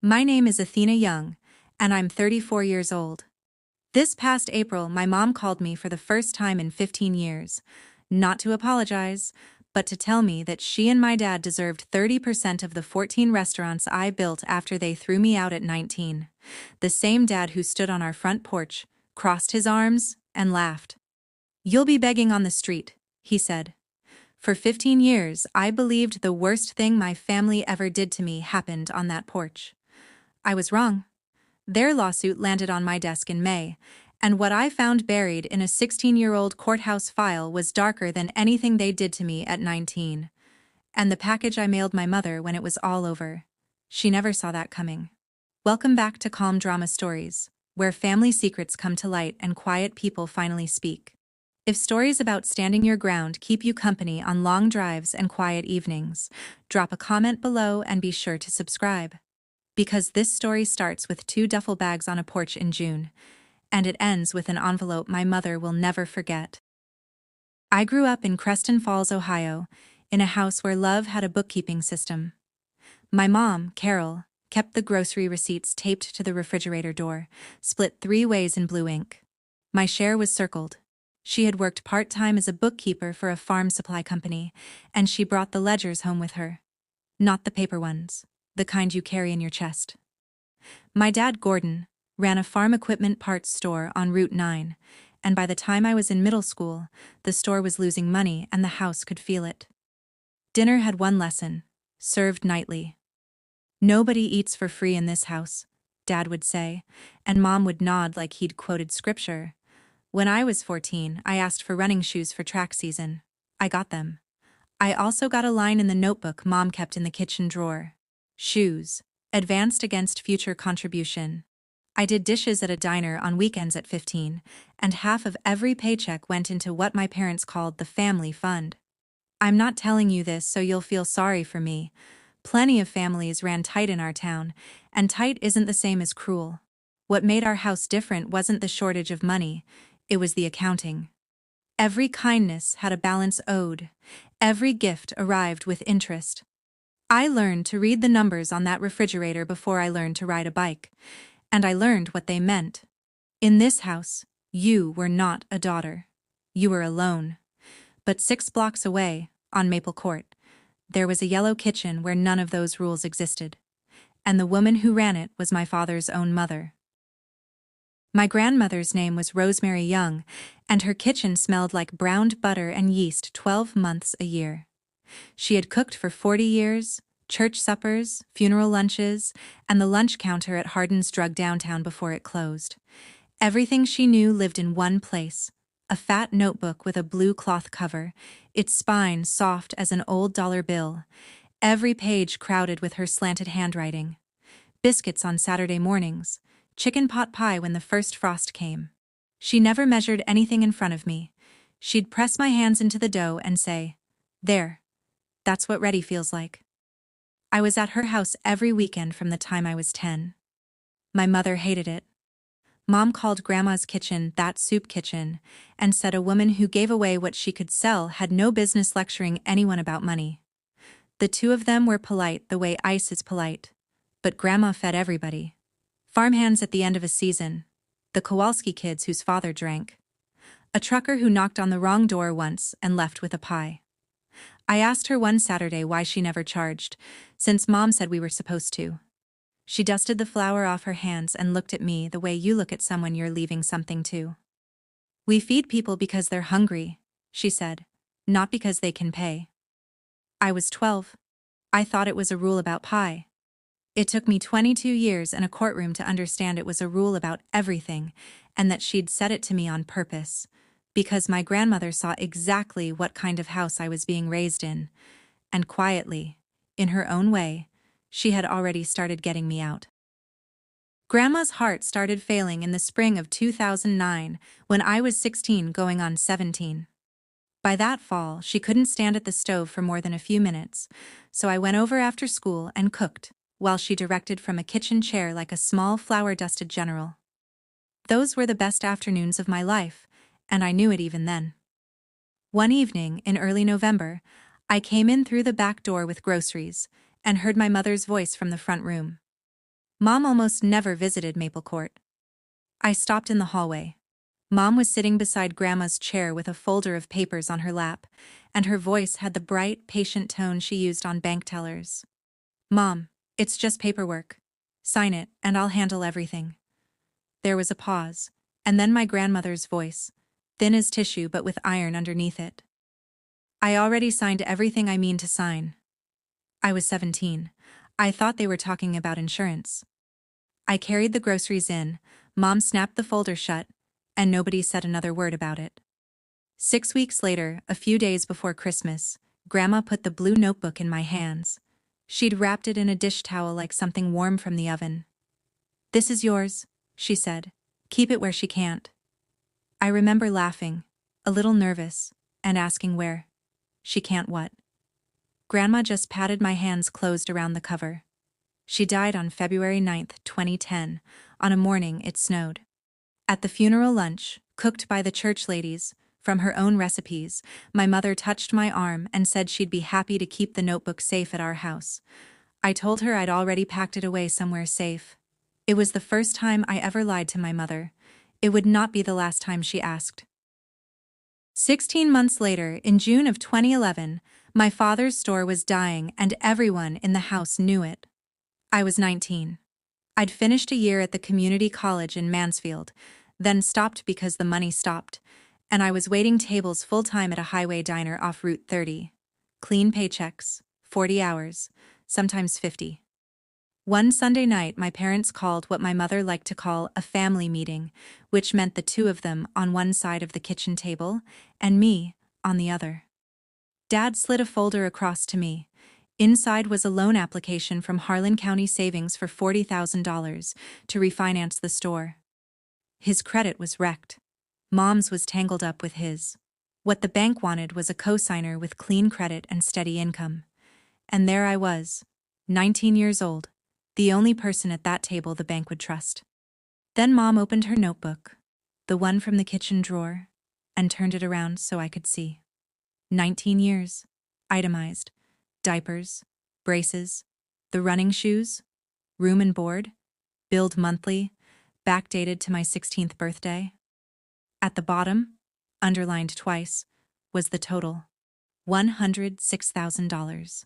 My name is Athena Young, and I'm 34 years old. This past April, my mom called me for the first time in 15 years, not to apologize, but to tell me that she and my dad deserved 30% of the 14 restaurants I built after they threw me out at 19. The same dad who stood on our front porch, crossed his arms, and laughed. "You'll be begging on the street," he said. For 15 years, I believed the worst thing my family ever did to me happened on that porch. I was wrong. Their lawsuit landed on my desk in May, and what I found buried in a 16-year-old courthouse file was darker than anything they did to me at 19. And the package I mailed my mother when it was all over. She never saw that coming. Welcome back to Calm Drama Stories, where family secrets come to light and quiet people finally speak. If stories about standing your ground keep you company on long drives and quiet evenings, drop a comment below and be sure to subscribe. Because this story starts with 2 duffel bags on a porch in June, and it ends with an envelope my mother will never forget. I grew up in Creston Falls, Ohio, in a house where love had a bookkeeping system. My mom, Carol, kept the grocery receipts taped to the refrigerator door, split 3 ways in blue ink. My share was circled. She had worked part-time as a bookkeeper for a farm supply company, and she brought the ledgers home with her. Not the paper ones, the kind you carry in your chest. My dad, Gordon, ran a farm equipment parts store on Route 9, and by the time I was in middle school, the store was losing money and the house could feel it. Dinner had one lesson, served nightly. "Nobody eats for free in this house," Dad would say, and Mom would nod like he'd quoted scripture. When I was 14, I asked for running shoes for track season. I got them. I also got a line in the notebook Mom kept in the kitchen drawer. "Shoes. Advanced against future contribution." I did dishes at a diner on weekends at 15, and half of every paycheck went into what my parents called the family fund. I'm not telling you this so you'll feel sorry for me. Plenty of families ran tight in our town, and tight isn't the same as cruel. What made our house different wasn't the shortage of money, it was the accounting. Every kindness had a balance owed. Every gift arrived with interest. I learned to read the numbers on that refrigerator before I learned to ride a bike, and I learned what they meant. In this house, you were not a daughter. You were alone. But 6 blocks away, on Maple Court, there was a yellow kitchen where none of those rules existed. And the woman who ran it was my father's own mother. My grandmother's name was Rosemary Young, and her kitchen smelled like browned butter and yeast 12 months a year. She had cooked for 40 years, church suppers, funeral lunches, and the lunch counter at Hardin's Drug downtown before it closed. Everything she knew lived in one place, a fat notebook with a blue cloth cover, its spine soft as an old dollar bill, every page crowded with her slanted handwriting. Biscuits on Saturday mornings, chicken pot pie when the first frost came. She never measured anything in front of me. She'd press my hands into the dough and say, "There. That's what ready feels like." I was at her house every weekend from the time I was 10. My mother hated it. Mom called Grandma's kitchen that soup kitchen, and said a woman who gave away what she could sell had no business lecturing anyone about money. The 2 of them were polite the way ice is polite, but Grandma fed everybody. Farmhands at the end of a season, the Kowalski kids whose father drank, a trucker who knocked on the wrong door once and left with a pie. I asked her one Saturday why she never charged, since Mom said we were supposed to. She dusted the flour off her hands and looked at me the way you look at someone you're leaving something to. "We feed people because they're hungry," she said, "not because they can pay." I was 12. I thought it was a rule about pie. It took me 22 years in a courtroom to understand it was a rule about everything, and that she'd said it to me on purpose, because my grandmother saw exactly what kind of house I was being raised in, and quietly, in her own way, she had already started getting me out. Grandma's heart started failing in the spring of 2009, when I was 16 going on 17. By that fall, she couldn't stand at the stove for more than a few minutes, so I went over after school and cooked, while she directed from a kitchen chair like a small flour-dusted general. Those were the best afternoons of my life, and I knew it even then. One evening in early November, I came in through the back door with groceries, and heard my mother's voice from the front room. Mom almost never visited Maple Court. I stopped in the hallway. Mom was sitting beside Grandma's chair with a folder of papers on her lap, and her voice had the bright, patient tone she used on bank tellers. "Mom, it's just paperwork. Sign it, and I'll handle everything." There was a pause, and then my grandmother's voice, thin as tissue but with iron underneath it. "I already signed everything I mean to sign." I was 17. I thought they were talking about insurance. I carried the groceries in, Mom snapped the folder shut, and nobody said another word about it. 6 weeks later, a few days before Christmas, Grandma put the blue notebook in my hands. She'd wrapped it in a dish towel like something warm from the oven. "This is yours," she said. "Keep it where she can't." I remember laughing, a little nervous, and asking where. She can't what? Grandma just patted my hands closed around the cover. She died on February 9th, 2010, on a morning it snowed. At the funeral lunch, cooked by the church ladies, from her own recipes, my mother touched my arm and said she'd be happy to keep the notebook safe at our house. I told her I'd already packed it away somewhere safe. It was the first time I ever lied to my mother. It would not be the last time she asked. 16 months later, in June of 2011, my father's store was dying and everyone in the house knew it. I was 19. I'd finished a year at the community college in Mansfield, then stopped because the money stopped, and I was waiting tables full-time at a highway diner off Route 30. Clean paychecks, 40 hours, sometimes 50. One Sunday night, my parents called what my mother liked to call a family meeting, which meant the two of them on one side of the kitchen table and me on the other. Dad slid a folder across to me. Inside was a loan application from Harlan County Savings for $40,000 to refinance the store. His credit was wrecked. Mom's was tangled up with his. What the bank wanted was a co-signer with clean credit and steady income. And there I was, 19 years old, the only person at that table the bank would trust. Then Mom opened her notebook, the one from the kitchen drawer, and turned it around so I could see. 19 years, itemized. Diapers, braces, the running shoes, room and board, billed monthly, backdated to my 16th birthday. At the bottom, underlined twice, was the total, $106,000.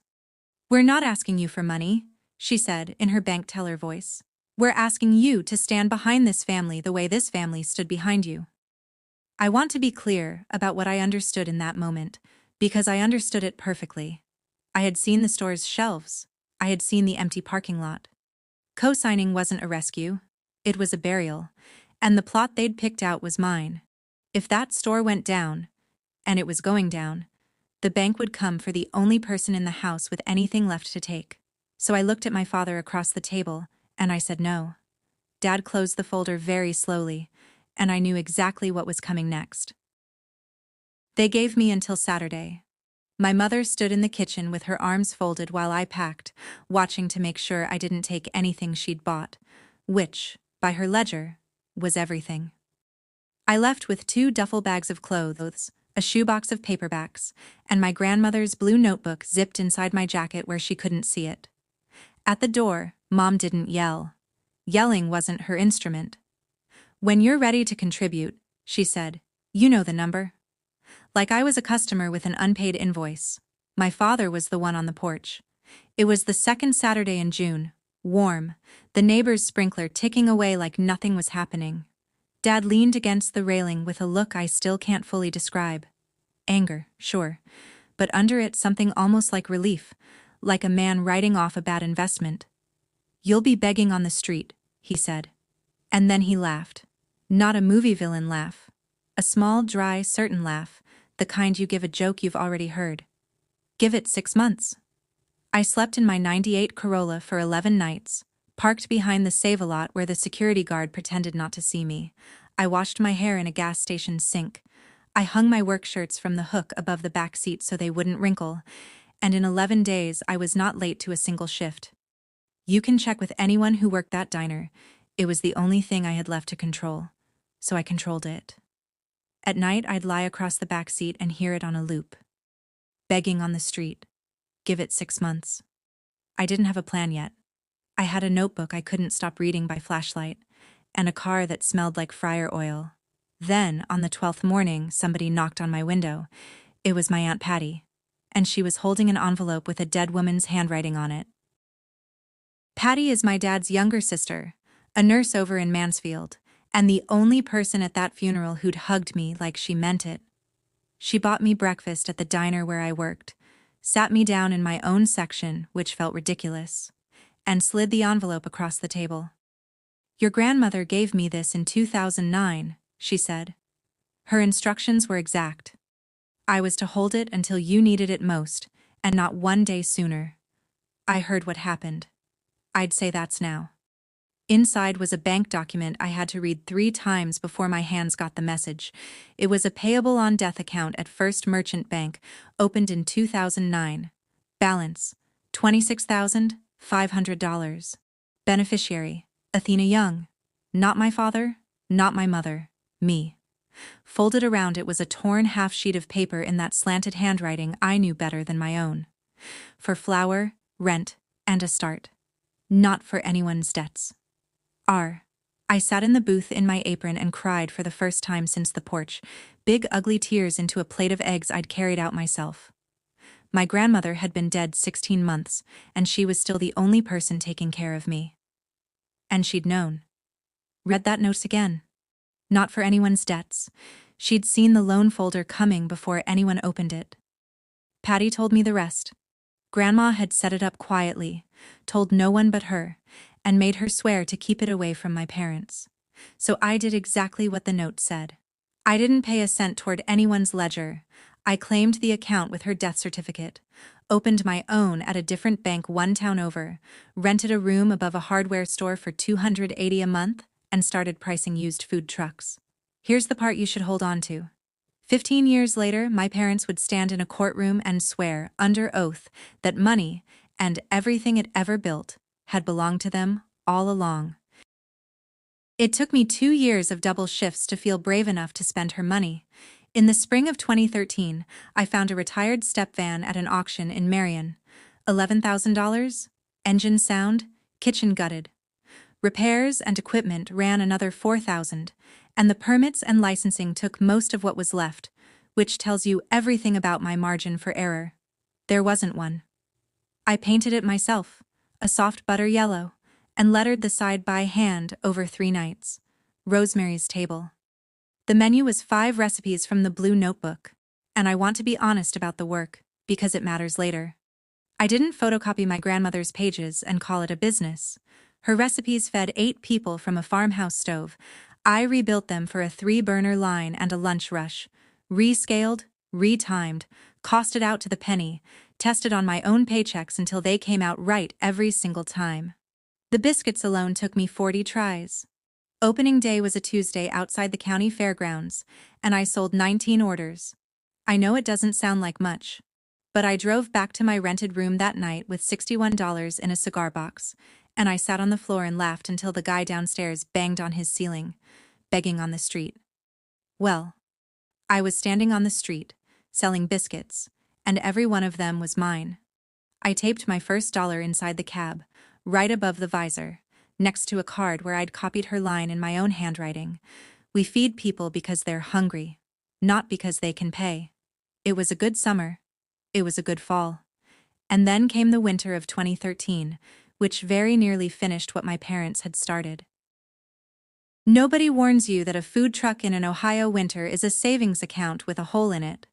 "We're not asking you for money," she said in her bank teller voice. "We're asking you to stand behind this family the way this family stood behind you." I want to be clear about what I understood in that moment, because I understood it perfectly. I had seen the store's shelves. I had seen the empty parking lot. Co-signing wasn't a rescue. It was a burial, and the plot they'd picked out was mine. If that store went down, and it was going down, the bank would come for the only person in the house with anything left to take. So I looked at my father across the table, and I said no. Dad closed the folder very slowly, and I knew exactly what was coming next. They gave me until Saturday. My mother stood in the kitchen with her arms folded while I packed, watching to make sure I didn't take anything she'd bought, which, by her ledger, was everything. I left with 2 duffel bags of clothes, a shoebox of paperbacks, and my grandmother's blue notebook zipped inside my jacket where she couldn't see it. At the door, Mom didn't yell. Yelling wasn't her instrument. "When you're ready to contribute," she said, "you know the number." Like I was a customer with an unpaid invoice. My father was the one on the porch. It was the second Saturday in June, warm, the neighbor's sprinkler ticking away like nothing was happening. Dad leaned against the railing with a look I still can't fully describe. Anger, sure, but under it something almost like relief, like a man writing off a bad investment. "You'll be begging on the street," he said. And then he laughed. Not a movie villain laugh. A small, dry, certain laugh, the kind you give a joke you've already heard. "Give it 6 months." I slept in my '98 Corolla for 11 nights, parked behind the Save-A-Lot where the security guard pretended not to see me. I washed my hair in a gas station sink. I hung my work shirts from the hook above the back seat so they wouldn't wrinkle, and in 11 days I was not late to a single shift. You can check with anyone who worked that diner. It was the only thing I had left to control, so I controlled it. At night, I'd lie across the back seat and hear it on a loop. Begging on the street. Give it 6 months. I didn't have a plan yet. I had a notebook I couldn't stop reading by flashlight, and a car that smelled like fryer oil. Then, on the 12th morning, somebody knocked on my window. It was my Aunt Patty, and she was holding an envelope with a dead woman's handwriting on it. Patty is my dad's younger sister, a nurse over in Mansfield, and the only person at that funeral who'd hugged me like she meant it. She bought me breakfast at the diner where I worked, sat me down in my own section, which felt ridiculous, and slid the envelope across the table. "Your grandmother gave me this in 2009, she said. Her instructions were exact. I was to hold it until you needed it most, and not one day sooner. I heard what happened. I'd say that's now." Inside was a bank document I had to read 3 times before my hands got the message. It was a payable on death account at First Merchant Bank, opened in 2009. Balance: $26,500. Beneficiary: Athena Young. Not my father, not my mother, me. Folded around it was a torn half sheet of paper in that slanted handwriting I knew better than my own. For flour, rent, and a start. Not for anyone's debts. I sat in the booth in my apron and cried for the first time since the porch, big ugly tears into a plate of eggs I'd carried out myself. My grandmother had been dead 16 months, and she was still the only person taking care of me. And she'd known. Read that note again. Not for anyone's debts. She'd seen the loan folder coming before anyone opened it. Patty told me the rest. Grandma had set it up quietly, told no one but her, and made her swear to keep it away from my parents. So I did exactly what the note said. I didn't pay a cent toward anyone's ledger. I claimed the account with her death certificate, opened my own at a different bank 1 town over, rented a room above a hardware store for $280 a month, and started pricing used food trucks. Here's the part you should hold on to. 15 years later, my parents would stand in a courtroom and swear, under oath, that money, and everything it ever built, had belonged to them all along. It took me 2 years of double shifts to feel brave enough to spend her money. In the spring of 2013, I found a retired step van at an auction in Marion. $11,000, engine sound, kitchen gutted. Repairs and equipment ran another $4,000, and the permits and licensing took most of what was left, which tells you everything about my margin for error. There wasn't one. I painted it myself, a soft butter yellow, and lettered the side by hand over 3 nights. Rosemary's Table. The menu was 5 recipes from the Blue Notebook, and I want to be honest about the work, because it matters later. I didn't photocopy my grandmother's pages and call it a business. Her recipes fed 8 people from a farmhouse stove. I rebuilt them for a 3-burner line and a lunch rush. Rescaled, retimed, costed out to the penny, tested on my own paychecks until they came out right every single time. The biscuits alone took me 40 tries. Opening day was a Tuesday outside the county fairgrounds, and I sold 19 orders. I know it doesn't sound like much, but I drove back to my rented room that night with $61 in a cigar box, and I sat on the floor and laughed until the guy downstairs banged on his ceiling, begging on the street. Well, I was standing on the street, selling biscuits, and every one of them was mine. I taped my first dollar inside the cab, right above the visor, next to a card where I'd copied her line in my own handwriting. "We feed people because they're hungry, not because they can pay." It was a good summer. It was a good fall. And then came the winter of 2013, which very nearly finished what my parents had started. Nobody warns you that a food truck in an Ohio winter is a savings account with a hole in it.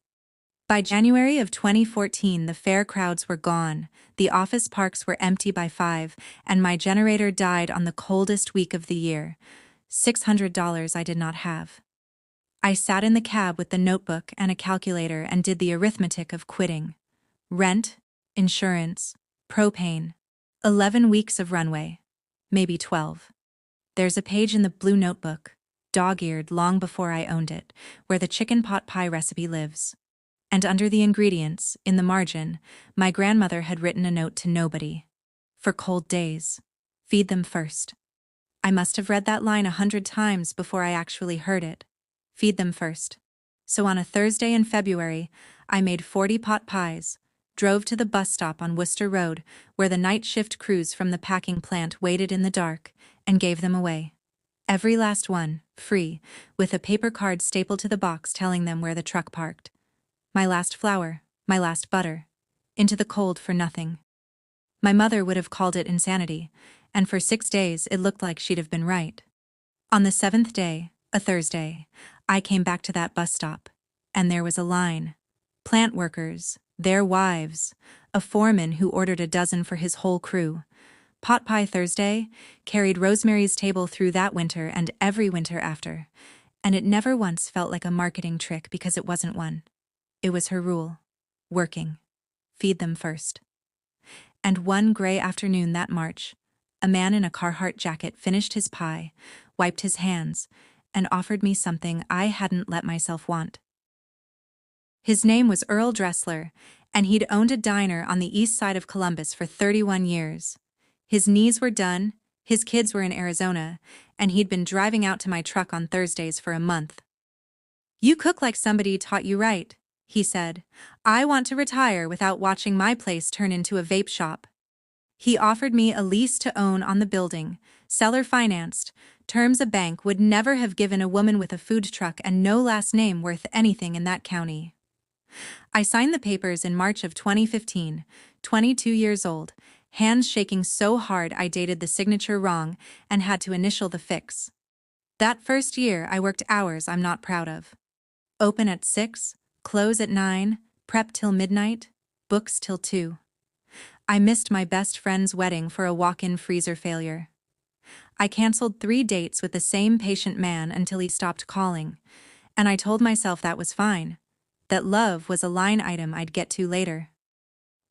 By January of 2014, the fair crowds were gone, the office parks were empty by 5, and my generator died on the coldest week of the year. $600 I did not have. I sat in the cab with the notebook and a calculator and did the arithmetic of quitting. Rent, insurance, propane. 11 weeks of runway. Maybe 12. There's a page in the Blue Notebook, dog-eared long before I owned it, where the chicken pot pie recipe lives. And under the ingredients, in the margin, my grandmother had written a note to nobody. For cold days. Feed them first. I must have read that line 100 times before I actually heard it. Feed them first. So on a Thursday in February, I made 40 pot pies, drove to the bus stop on Worcester Road, where the night shift crews from the packing plant waited in the dark, and gave them away. Every last one, free, with a paper card stapled to the box telling them where the truck parked. My last flour, my last butter. Into the cold for nothing. My mother would have called it insanity, and for 6 days it looked like she'd have been right. On the 7th day, a Thursday, I came back to that bus stop, and there was a line. Plant workers, their wives, a foreman who ordered a dozen for his whole crew. Pot Pie Thursday carried Rosemary's table through that winter and every winter after, and it never once felt like a marketing trick because it wasn't one. It was her rule. Working. Feed them first. And one gray afternoon that March, a man in a Carhartt jacket finished his pie, wiped his hands, and offered me something I hadn't let myself want. His name was Earl Dressler, and he'd owned a diner on the east side of Columbus for 31 years. His knees were done, his kids were in Arizona, and he'd been driving out to my truck on Thursdays for a month. "You cook like somebody taught you right," he said. "I want to retire without watching my place turn into a vape shop." He offered me a lease to own on the building, seller financed, terms a bank would never have given a woman with a food truck and no last name worth anything in that county. I signed the papers in March of 2015, 22 years old, hands shaking so hard I dated the signature wrong and had to initial the fix. That first year I worked hours I'm not proud of. Open at 6, close at 9, prep till midnight, books till 2. I missed my best friend's wedding for a walk-in freezer failure. I canceled 3 dates with the same patient man until he stopped calling, and I told myself that was fine, that love was a line item I'd get to later.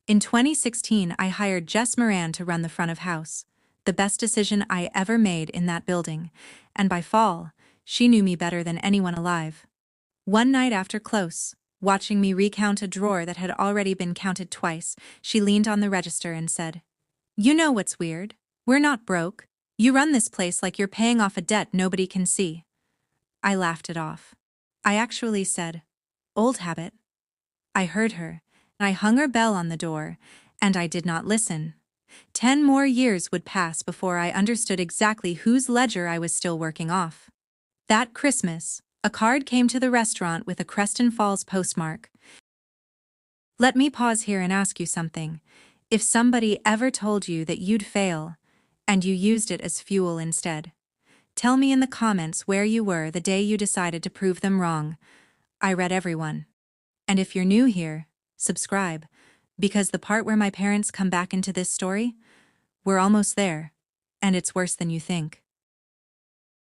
In 2016, I hired Jess Moran to run the front of house, the best decision I ever made in that building, and by fall, she knew me better than anyone alive. One night after close, watching me recount a drawer that had already been counted twice, she leaned on the register and said, "You know what's weird? We're not broke. You run this place like you're paying off a debt nobody can see." I laughed it off. I actually said, "Old habit." I heard her, and I hung her bell on the door, and I did not listen. 10 more years would pass before I understood exactly whose ledger I was still working off. That Christmas, a card came to the restaurant with a Creston Falls postmark. Let me pause here and ask you something. If somebody ever told you that you'd fail, and you used it as fuel instead, tell me in the comments where you were the day you decided to prove them wrong. I read everyone. And if you're new here, subscribe, because the part where my parents come back into this story, we're almost there, and it's worse than you think.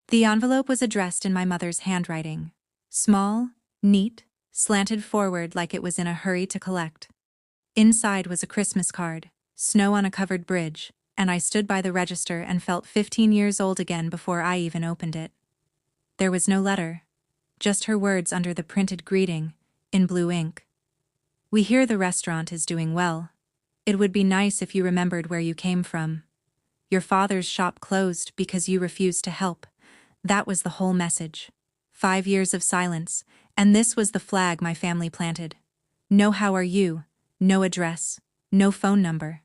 The envelope was addressed in my mother's handwriting. Small, neat, slanted forward like it was in a hurry to collect. Inside was a Christmas card, snow on a covered bridge, and I stood by the register and felt 15 years old again before I even opened it. There was no letter, just her words under the printed greeting, in blue ink. "We hear the restaurant is doing well. It would be nice if you remembered where you came from. Your father's shop closed because you refused to help." That was the whole message. 5 years of silence, and this was the flag my family planted. No how are you, no address, no phone number.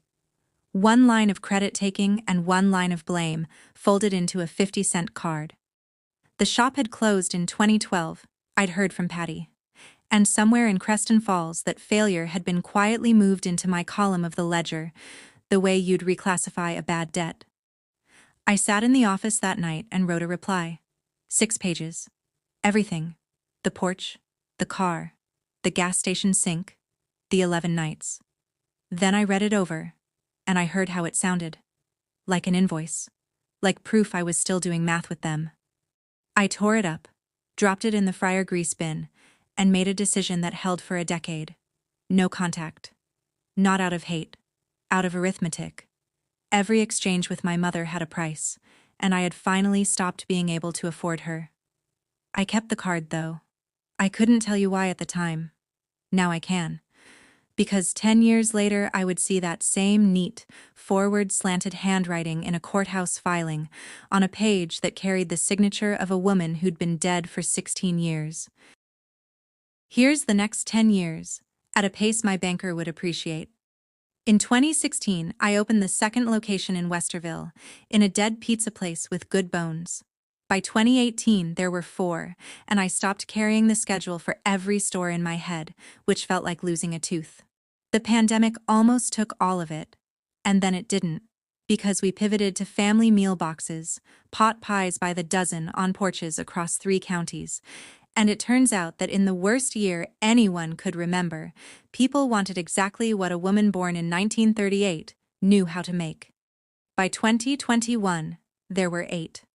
1 line of credit taking and 1 line of blame, folded into a 50-cent card. The shop had closed in 2012, I'd heard from Patty. And somewhere in Creston Falls that failure had been quietly moved into my column of the ledger, the way you'd reclassify a bad debt. I sat in the office that night and wrote a reply. 6 pages. Everything. The porch, the car, the gas station sink, the 11 nights. Then I read it over, and I heard how it sounded. Like an invoice. Like proof I was still doing math with them. I tore it up, dropped it in the fryer grease bin, and made a decision that held for a decade. No contact. Not out of hate. Out of arithmetic. Every exchange with my mother had a price, and I had finally stopped being able to afford her. I kept the card, though. I couldn't tell you why at the time. Now I can. Because 10 years later I would see that same neat, forward-slanted handwriting in a courthouse filing, on a page that carried the signature of a woman who'd been dead for 16 years. Here's the next 10 years. at a pace my banker would appreciate. In 2016, I opened the second location in Westerville, in a dead pizza place with good bones. By 2018, there were 4, and I stopped carrying the schedule for every store in my head, which felt like losing a tooth. The pandemic almost took all of it. And then it didn't, because we pivoted to family meal boxes, pot pies by the dozen on porches across 3 counties. And it turns out that in the worst year anyone could remember, people wanted exactly what a woman born in 1938 knew how to make. By 2021, there were 8.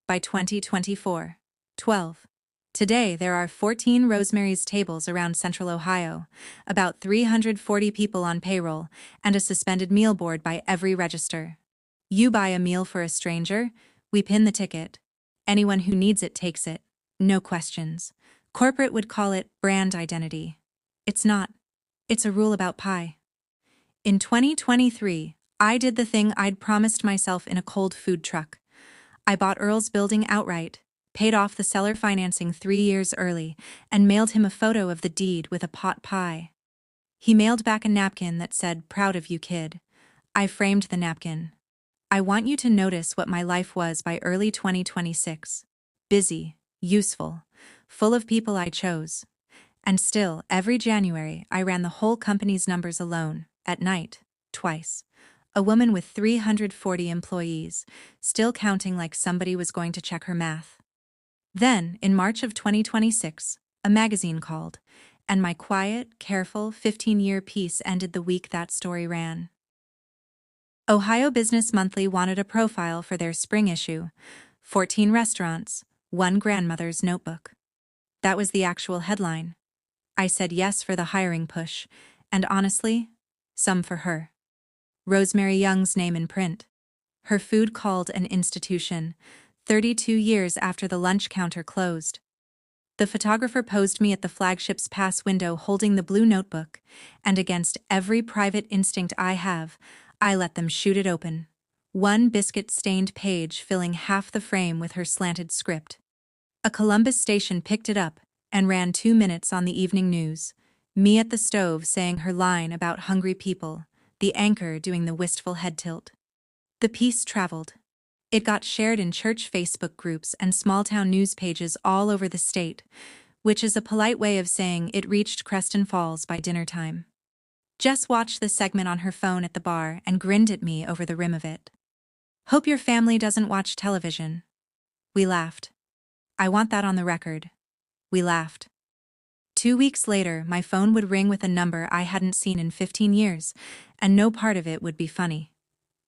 By 2024, 12. Today, there are 14 Rosemary's tables around Central Ohio, about 340 people on payroll, and a suspended meal board by every register. You buy a meal for a stranger, we pin the ticket. Anyone who needs it takes it. No questions. Corporate would call it brand identity. It's not. It's a rule about pie. In 2023, I did the thing I'd promised myself in a cold food truck. I bought Earl's building outright, paid off the seller financing 3 years early, and mailed him a photo of the deed with a pot pie. He mailed back a napkin that said, "Proud of you, kid." I framed the napkin. I want you to notice what my life was by early 2026. Busy, useful, full of people I chose. And still, every January, I ran the whole company's numbers alone, at night, twice. A woman with 340 employees, still counting like somebody was going to check her math. Then, in March of 2026, a magazine called, and my quiet, careful 15-year piece ended the week that story ran. Ohio Business Monthly wanted a profile for their spring issue. 14 restaurants, 1 grandmother's notebook. That was the actual headline. I said yes for the hiring push, and honestly, some for her. Rosemary Young's name in print. Her food called an institution, 32 years after the lunch counter closed. The photographer posed me at the flagship's pass window holding the blue notebook, and against every private instinct I have, I let them shoot it open. 1 biscuit-stained page filling half the frame with her slanted script. A Columbus station picked it up and ran 2 minutes on the evening news. Me at the stove saying her line about hungry people, the anchor doing the wistful head tilt. The piece traveled. It got shared in church Facebook groups and small-town news pages all over the state, which is a polite way of saying it reached Creston Falls by dinner time. Jess watched the segment on her phone at the bar and grinned at me over the rim of it. "Hope your family doesn't watch television." We laughed. "I want that on the record." We laughed. 2 weeks later, my phone would ring with a number I hadn't seen in 15 years, and no part of it would be funny.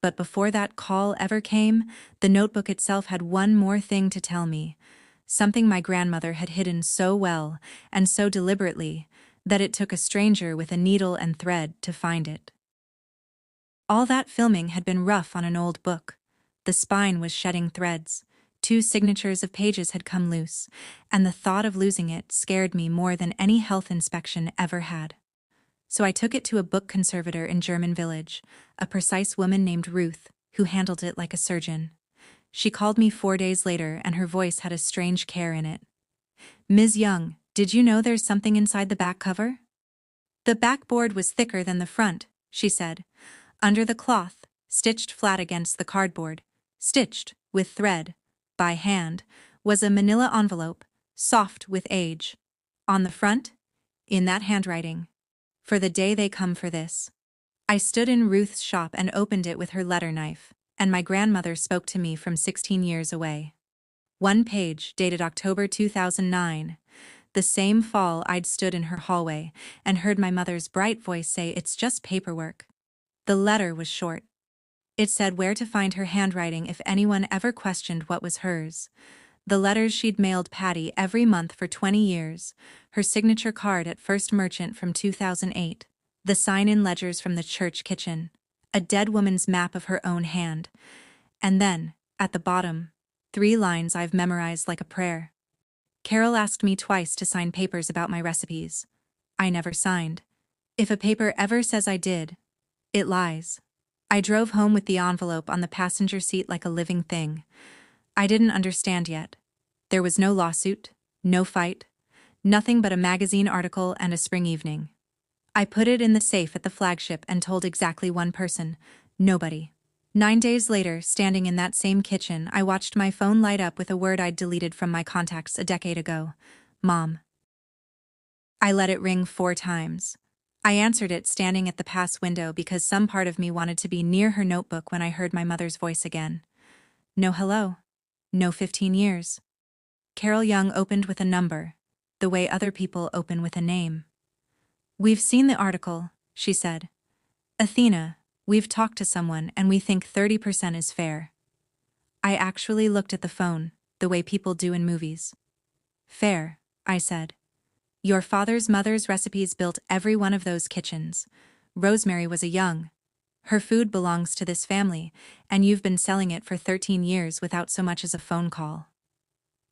But before that call ever came, the notebook itself had one more thing to tell me, something my grandmother had hidden so well and so deliberately that it took a stranger with a needle and thread to find it. All that filming had been rough on an old book. The spine was shedding threads. 2 signatures of pages had come loose, and the thought of losing it scared me more than any health inspection ever had. So I took it to a book conservator in German Village, a precise woman named Ruth, who handled it like a surgeon. She called me 4 days later, and her voice had a strange care in it. "Ms. Young, did you know there's something inside the back cover?" "The backboard was thicker than the front," she said. "Under the cloth, stitched flat against the cardboard, stitched, with thread, by hand, was a manila envelope, soft with age. On the front, in that handwriting, 'For the day they come for this.'" I stood in Ruth's shop and opened it with her letter knife, and my grandmother spoke to me from 16 years away. 1 page, dated October 2009. The same fall I'd stood in her hallway and heard my mother's bright voice say, "It's just paperwork." The letter was short. It said where to find her handwriting if anyone ever questioned what was hers. The letters she'd mailed Patty every month for 20 years, her signature card at First Merchant from 2008, the sign-in ledgers from the church kitchen, a dead woman's map of her own hand, and then, at the bottom, 3 lines I've memorized like a prayer. Carol asked me twice to sign papers about my recipes. I never signed. If a paper ever says I did, it lies. I drove home with the envelope on the passenger seat like a living thing. I didn't understand yet. There was no lawsuit, no fight, nothing but a magazine article and a spring evening. I put it in the safe at the flagship and told exactly one person. Nobody. 9 days later, standing in that same kitchen, I watched my phone light up with a word I'd deleted from my contacts a decade ago. Mom. I let it ring 4 times. I answered it standing at the pass window because some part of me wanted to be near her notebook when I heard my mother's voice again. No hello. No 15 years. Carol Young opened with a number, the way other people open with a name. We've seen the article, she said. Athena, we've talked to someone and we think 30% is fair. I actually looked at the phone, the way people do in movies. Fair, I said. Your father's mother's recipes built every one of those kitchens. Rosemary was a Young. Her food belongs to this family, and you've been selling it for 13 years without so much as a phone call.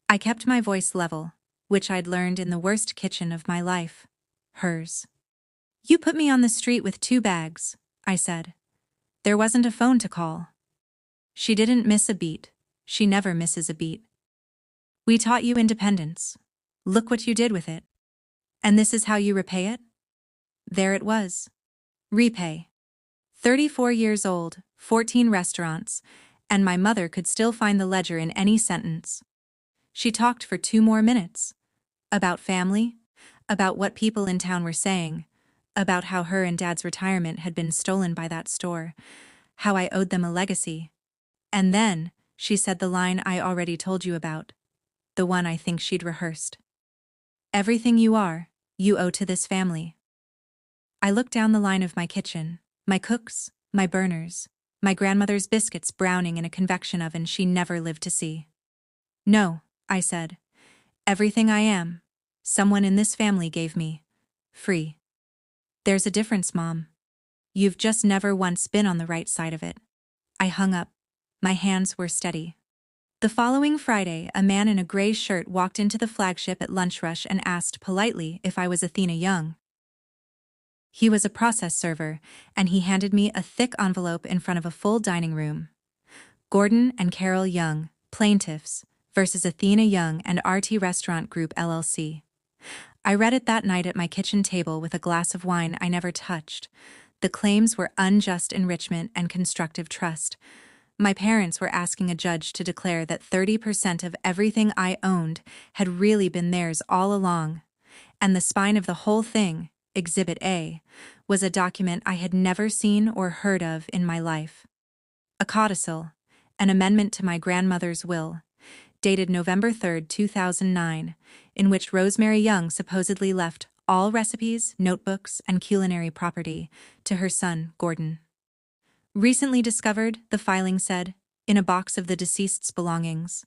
I kept my voice level, which I'd learned in the worst kitchen of my life. Hers. You put me on the street with 2 bags, I said. There wasn't a phone to call. She didn't miss a beat. She never misses a beat. We taught you independence. Look what you did with it. And this is how you repay it? There it was. Repay. 34 years old, 14 restaurants, and my mother could still find the ledger in any sentence. She talked for 2 more minutes. About family, about what people in town were saying, about how her and Dad's retirement had been stolen by that store, how I owed them a legacy. And then, she said the line I already told you about, the one I think she'd rehearsed. Everything you are, you owe to this family. I looked down the line of my kitchen, my cooks, my burners, my grandmother's biscuits browning in a convection oven she never lived to see. No, I said. Everything I am, someone in this family gave me. Free. There's a difference, Mom. You've just never once been on the right side of it. I hung up. My hands were steady. The following Friday, a man in a gray shirt walked into the flagship at lunch rush and asked politely if I was Athena Young. He was a process server, and he handed me a thick envelope in front of a full dining room. Gordon and Carol Young, plaintiffs, versus Athena Young and RT Restaurant Group LLC. I read it that night at my kitchen table with a glass of wine I never touched. The claims were unjust enrichment and constructive trust. My parents were asking a judge to declare that 30% of everything I owned had really been theirs all along. And the spine of the whole thing, Exhibit A, was a document I had never seen or heard of in my life. A codicil, an amendment to my grandmother's will, dated November 3, 2009, in which Rosemary Young supposedly left all recipes, notebooks, and culinary property to her son, Gordon. Recently discovered, the filing said, in a box of the deceased's belongings.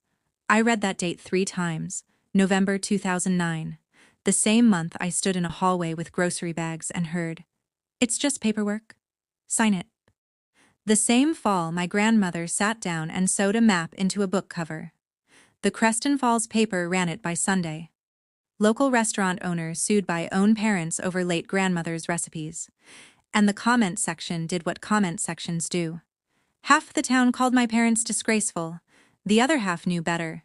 I read that date 3 times, November 2009, the same month I stood in a hallway with grocery bags and heard, "It's just paperwork. Sign it." The same fall, my grandmother sat down and sewed a map into a book cover. The Creston Falls paper ran it by Sunday. Local restaurant owner sued by own parents over late grandmother's recipes. And the comment section did what comment sections do. Half the town called my parents disgraceful. The other half knew better.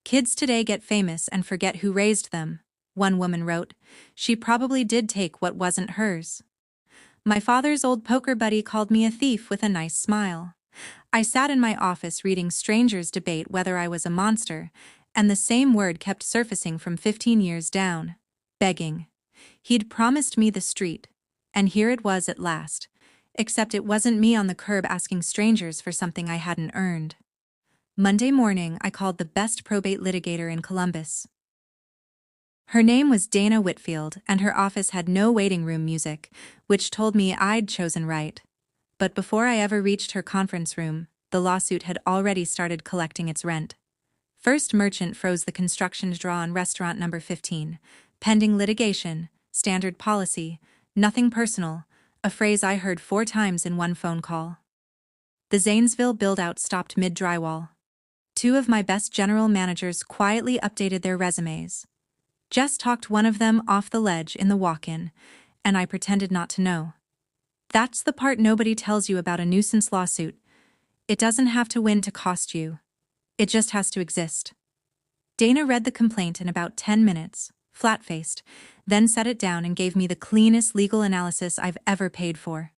Kids today get famous and forget who raised them, one woman wrote. She probably did take what wasn't hers. My father's old poker buddy called me a thief with a nice smile. I sat in my office reading strangers debate whether I was a monster, and the same word kept surfacing from 15 years down. Begging. He'd promised me the street, and here it was at last. Except it wasn't me on the curb asking strangers for something I hadn't earned. Monday morning, I called the best probate litigator in Columbus. Her name was Dana Whitfield, and her office had no waiting room music, which told me I'd chosen right. But before I ever reached her conference room, the lawsuit had already started collecting its rent. First Merchant froze the construction draw on restaurant number 15. Pending litigation, standard policy, nothing personal, a phrase I heard 4 times in one phone call. The Zanesville build-out stopped mid-drywall. 2 of my best general managers quietly updated their resumes. Jess talked one of them off the ledge in the walk-in, and I pretended not to know. That's the part nobody tells you about a nuisance lawsuit. It doesn't have to win to cost you. It just has to exist. Dana read the complaint in about 10 minutes, flat-faced, then set it down and gave me the cleanest legal analysis I've ever paid for.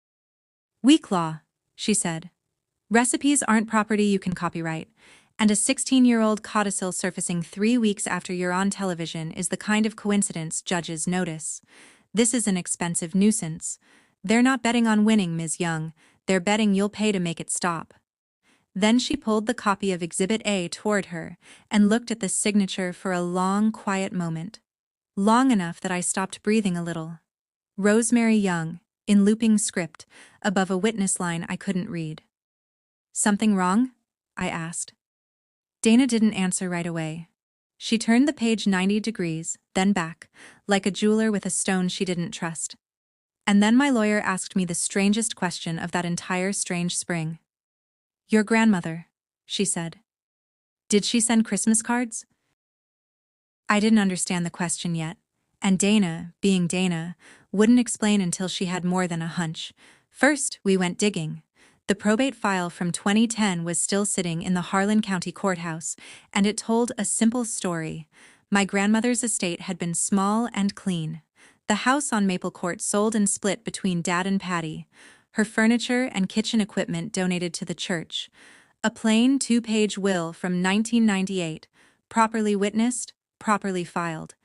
"Weak law," she said. "Recipes aren't property you can copyright, and a 16-year-old codicil surfacing 3 weeks after you're on television is the kind of coincidence judges notice. This is an expensive nuisance. They're not betting on winning, Ms. Young, they're betting you'll pay to make it stop." Then she pulled the copy of Exhibit A toward her and looked at the signature for a long, quiet moment. Long enough that I stopped breathing a little. Rosemary Young, in looping script, above a witness line I couldn't read. "Something wrong?" I asked. Dana didn't answer right away. She turned the page 90 degrees, then back, like a jeweler with a stone she didn't trust. And then my lawyer asked me the strangest question of that entire strange spring. "Your grandmother," she said. "Did she send Christmas cards?" I didn't understand the question yet, and Dana, being Dana, wouldn't explain until she had more than a hunch. First, we went digging. The probate file from 2010 was still sitting in the Harlan County Courthouse, and it told a simple story. My grandmother's estate had been small and clean. The house on Maple Court sold and split between Dad and Patty. Her furniture and kitchen equipment donated to the church. A plain 2-page will from 1998, properly witnessed, properly filed.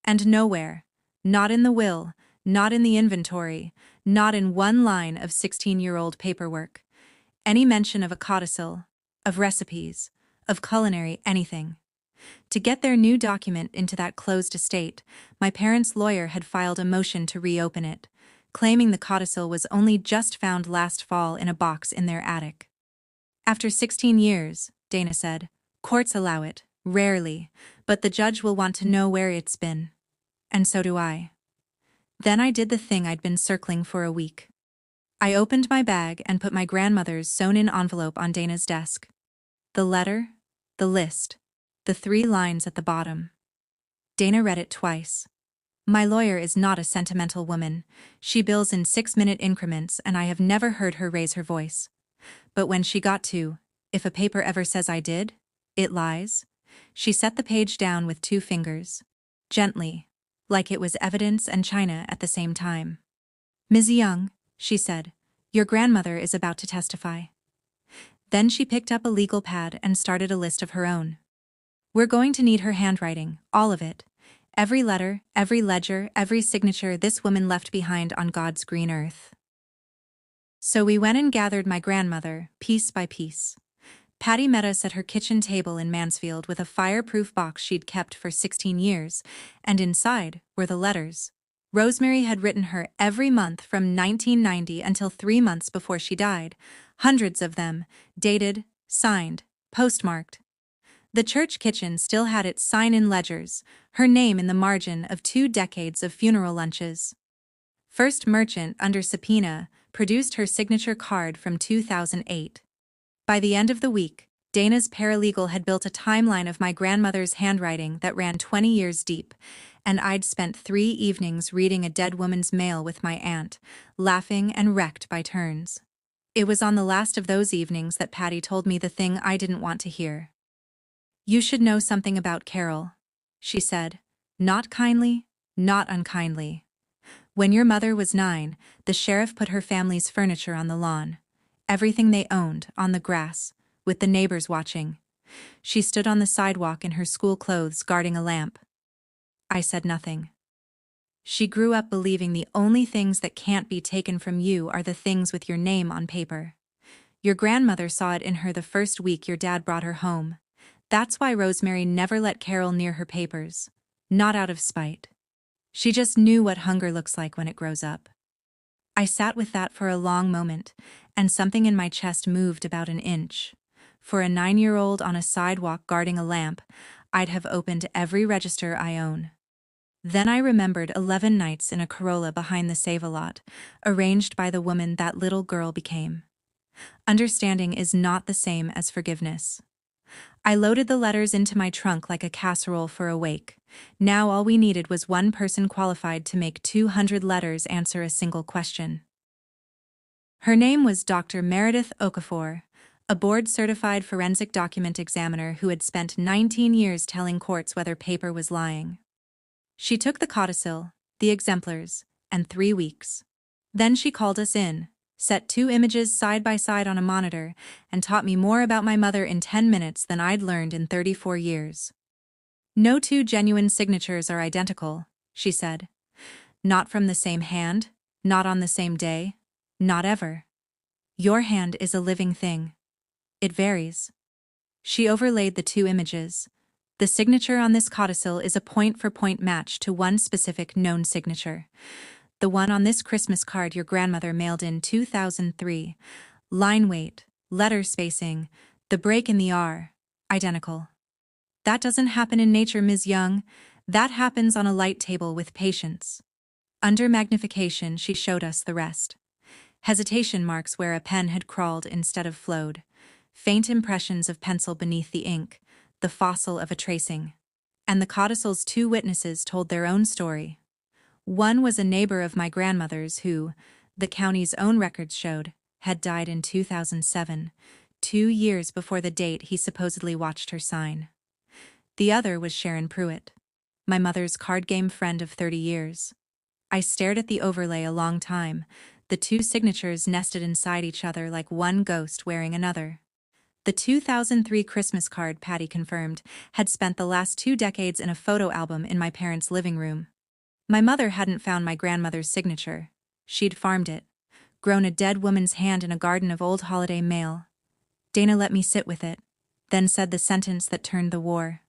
And nowhere, not in the will, not in the inventory, not in one line of 16-year-old paperwork, any mention of a codicil, of recipes, of culinary anything. To get their new document into that closed estate, my parents' lawyer had filed a motion to reopen it, claiming the codicil was only just found last fall in a box in their attic. "After 16 years, Dana said, "courts allow it, rarely, but the judge will want to know where it's been." And so do I. Then I did the thing I'd been circling for a week. I opened my bag and put my grandmother's sewn-in envelope on Dana's desk. The letter, the list, the 3 lines at the bottom. Dana read it twice. My lawyer is not a sentimental woman. She bills in 6-minute increments, and I have never heard her raise her voice. But when she got to, "If a paper ever says I did, it lies," she set the page down with 2 fingers. Gently, like it was evidence and china at the same time. "Ms. Young," she said, "your grandmother is about to testify." Then she picked up a legal pad and started a list of her own. "We're going to need her handwriting, all of it. Every letter, every ledger, every signature this woman left behind on God's green earth." So we went and gathered my grandmother, piece by piece. Patty met us at her kitchen table in Mansfield with a fireproof box she'd kept for 16 years, and inside were the letters. Rosemary had written her every month from 1990 until 3 months before she died, hundreds of them, dated, signed, postmarked. The church kitchen still had its sign-in ledgers, her name in the margin of 2 decades of funeral lunches. First Merchant, under subpoena, produced her signature card from 2008. By the end of the week, Dana's paralegal had built a timeline of my grandmother's handwriting that ran 20 years deep, and I'd spent 3 evenings reading a dead woman's mail with my aunt, laughing and wrecked by turns. It was on the last of those evenings that Patty told me the thing I didn't want to hear. "You should know something about Carol," she said, not kindly, not unkindly. "When your mother was 9, the sheriff put her family's furniture on the lawn. Everything they owned, on the grass, with the neighbors watching. She stood on the sidewalk in her school clothes guarding a lamp." I said nothing. "She grew up believing the only things that can't be taken from you are the things with your name on paper. Your grandmother saw it in her the first week your dad brought her home. That's why Rosemary never let Carol near her papers. Not out of spite. She just knew what hunger looks like when it grows up." I sat with that for a long moment, and something in my chest moved about an inch. For a 9-year-old on a sidewalk guarding a lamp, I'd have opened every register I own. Then I remembered 11 nights in a Corolla behind the Save-A-Lot, arranged by the woman that little girl became. Understanding is not the same as forgiveness. I loaded the letters into my trunk like a casserole for a wake. Now all we needed was one person qualified to make 200 letters answer a single question. Her name was Dr. Meredith Okafor, a board-certified forensic document examiner who had spent 19 years telling courts whether paper was lying. She took the codicil, the exemplars, and 3 weeks. Then she called us in, set 2 images side by side on a monitor, and taught me more about my mother in 10 minutes than I'd learned in 34 years. No 2 genuine signatures are identical, she said. Not from the same hand, not on the same day, not ever. Your hand is a living thing. It varies. She overlaid the 2 images. The signature on this codicil is a point-for-point match to one specific known signature. The one on this Christmas card your grandmother mailed in 2003. Line weight, letter spacing, the break in the R, identical. That doesn't happen in nature, Ms. Young. That happens on a light table with patience. Under magnification, she showed us the rest. Hesitation marks where a pen had crawled instead of flowed. Faint impressions of pencil beneath the ink, the fossil of a tracing. And the codicil's 2 witnesses told their own story. One was a neighbor of my grandmother's who, the county's own records showed, had died in 2007, 2 years before the date he supposedly watched her sign. The other was Sharon Pruitt, my mother's card game friend of 30 years. I stared at the overlay a long time, the 2 signatures nested inside each other like one ghost wearing another. The 2003 Christmas card, Patty confirmed, had spent the last 2 decades in a photo album in my parents' living room. My mother hadn't found my grandmother's signature. She'd farmed it, grown a dead woman's hand in a garden of old holiday mail. Dana let me sit with it, then said the sentence that turned the war.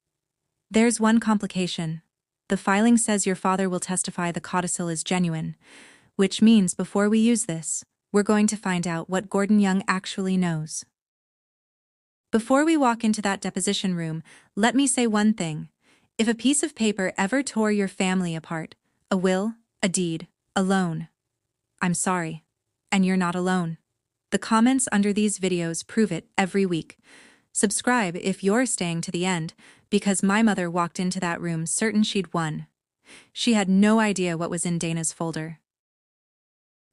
There's one complication. The filing says your father will testify the codicil is genuine, which means before we use this, we're going to find out what Gordon Young actually knows. Before we walk into that deposition room, let me say one thing. If a piece of paper ever tore your family apart, a will, a deed, a loan, I'm sorry. And you're not alone. The comments under these videos prove it every week. Subscribe if you're staying to the end, because my mother walked into that room certain she'd won. She had no idea what was in Dana's folder.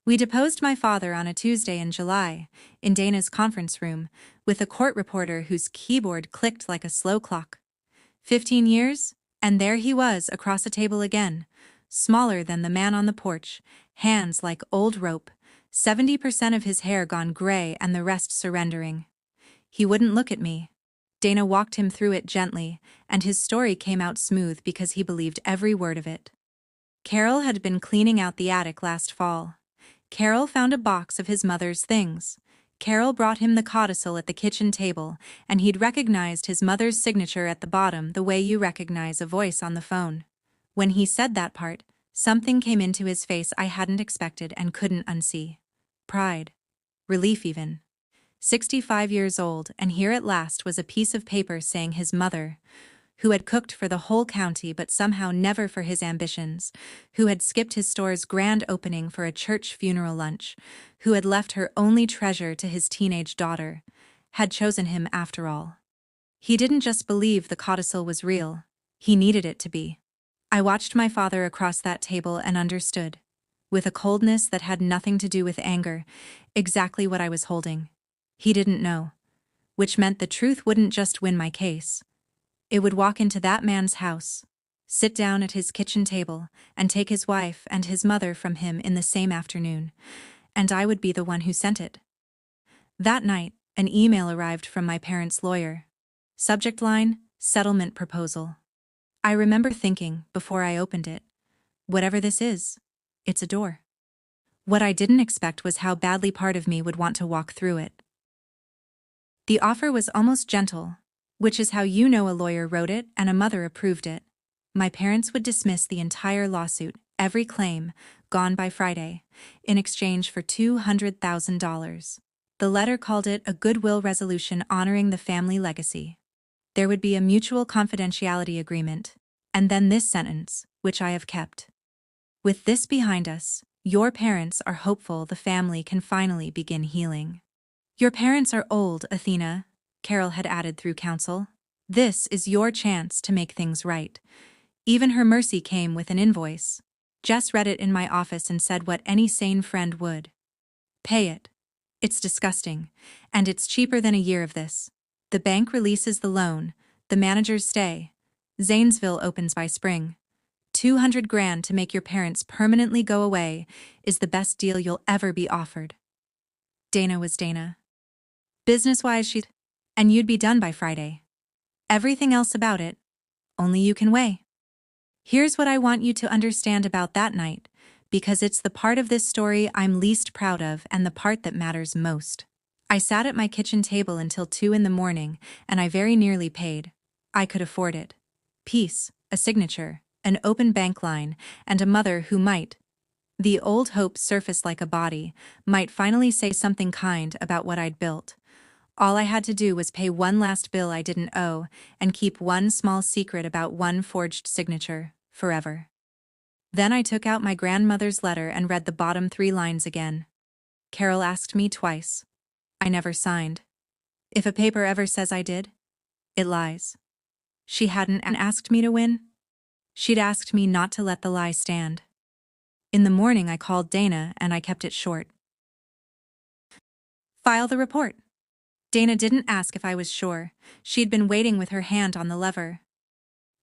We deposed my father on a Tuesday in July, in Dana's conference room, with a court reporter whose keyboard clicked like a slow clock. 15 years, and there he was across a table again, smaller than the man on the porch, hands like old rope, 70% of his hair gone gray and the rest surrendering. He wouldn't look at me. Dana walked him through it gently, and his story came out smooth because he believed every word of it. Carol had been cleaning out the attic last fall. Carol found a box of his mother's things. Carol brought him the codicil at the kitchen table, and he'd recognized his mother's signature at the bottom the way you recognize a voice on the phone. When he said that part, something came into his face I hadn't expected and couldn't unsee. Pride. Relief even. 65 years old, and here at last was a piece of paper saying his mother, who had cooked for the whole county but somehow never for his ambitions, who had skipped his store's grand opening for a church funeral lunch, who had left her only treasure to his teenage daughter, had chosen him after all. He didn't just believe the codicil was real, he needed it to be. I watched my father across that table and understood, with a coldness that had nothing to do with anger, exactly what I was holding. He didn't know. Which meant the truth wouldn't just win my case. It would walk into that man's house, sit down at his kitchen table, and take his wife and his mother from him in the same afternoon, and I would be the one who sent it. That night, an email arrived from my parents' lawyer. Subject line, settlement proposal. I remember thinking, before I opened it, whatever this is, it's a door. What I didn't expect was how badly part of me would want to walk through it. The offer was almost gentle, which is how you know a lawyer wrote it and a mother approved it. My parents would dismiss the entire lawsuit, every claim, gone by Friday, in exchange for $200,000. The letter called it a goodwill resolution honoring the family legacy. There would be a mutual confidentiality agreement, and then this sentence, which I have kept. With this behind us, your parents are hopeful the family can finally begin healing. Your parents are old, Athena, Carol had added through counsel. This is your chance to make things right. Even her mercy came with an invoice. Jess read it in my office and said what any sane friend would. Pay it. It's disgusting, and it's cheaper than a year of this. The bank releases the loan, the managers stay. Zanesville opens by spring. 200 grand to make your parents permanently go away is the best deal you'll ever be offered. Dana was Dana. Business-wise, and you'd be done by Friday. Everything else about it, only you can weigh. Here's what I want you to understand about that night, because it's the part of this story I'm least proud of and the part that matters most. I sat at my kitchen table until 2 in the morning, and I very nearly paid. I could afford it. Peace, a signature, an open bank line, and a mother who might. The old hope surfaced like a body, might finally say something kind about what I'd built. All I had to do was pay one last bill I didn't owe and keep one small secret about one forged signature, forever. Then I took out my grandmother's letter and read the bottom 3 lines again. Carol asked me twice. I never signed. If a paper ever says I did, it lies. She hadn't asked me to win. She'd asked me not to let the lie stand. In the morning I called Dana and I kept it short. File the report. Dana didn't ask if I was sure. She'd been waiting with her hand on the lever.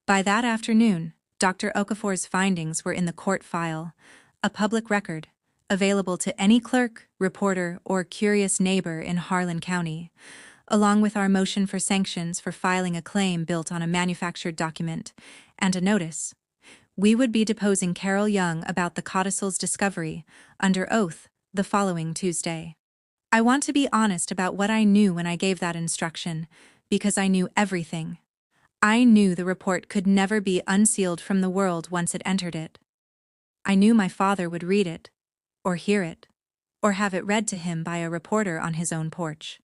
By that afternoon, Dr. Okafor's findings were in the court file, a public record, available to any clerk, reporter, or curious neighbor in Harlan County, along with our motion for sanctions for filing a claim built on a manufactured document, and a notice. We would be deposing Carol Young about the codicil's discovery, under oath, the following Tuesday. I want to be honest about what I knew when I gave that instruction, because I knew everything. I knew the report could never be unsealed from the world once it entered it. I knew my father would read it, or hear it, or have it read to him by a reporter on his own porch.